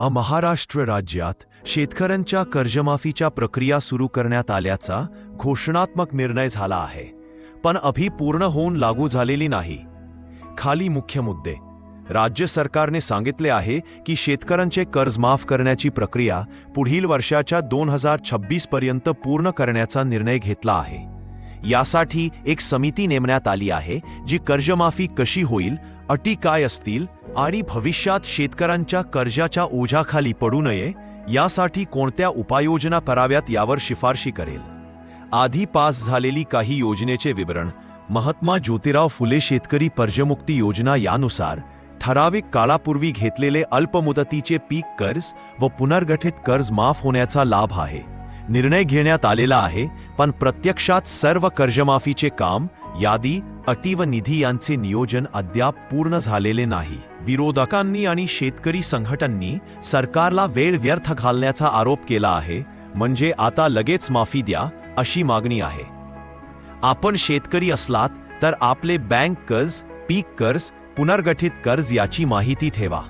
महाराष्ट्र राज्यात शेतकऱ्यांच्या कर्जमाफीच्या प्रक्रिया सुरू करण्यात आल्याचा घोषणात्मक निर्णय झाला आहे, पण अभी पूर्ण होऊन लागू झालेली नाही. खाली मुख्य मुद्दे. राज्य सरकारने सांगितले आहे की शेतकऱ्यांचे कर्ज माफ करण्याची प्रक्रिया पुढील वर्षाच्या 2026 पर्यंत पूर्ण करण्याचा निर्णय घेतला आहे. यासाठी एक समिती नेमण्यात आली आहे जी कर्जमाफी कशी होईल, अटी काय असतील आणि भविष्यात शेतकऱ्यांच्या कर्जाच्या ओझ्याखाली पडू नये यासाठी कोणत्या उपाययोजना कराव्यात यावर शिफारशी करेल. आधी पास झालेली काही योजनेचे विवरण. महात्मा ज्योतिराव फुले शेतकरी कर्जमुक्ती योजना यानुसार ठराविक काळापूर्वी घेतलेले अल्पमुदतीचे पीक कर्ज व पुनर्गठित कर्ज माफ होण्याचा लाभ आहे. निर्णय घेण्यात आलेला आहे, पण प्रत्यक्षात सर्व कर्जमाफीचे काम, यादी, अटी व निधी यांचे नियोजन अद्याप पूर्ण झालेले नाही. विरोधकांनी आणि शेतकरी संघटनांनी सरकारला वेळ व्यर्थ घालण्याचा आरोप केला आहे. म्हणजे आता लगेच माफी द्या अशी मागणी आहे. आपण शेतकरी असलात तर आपले बँक कर्ज, पीक कर्ज, पुनर्गठित कर्ज याची माहिती ठेवा.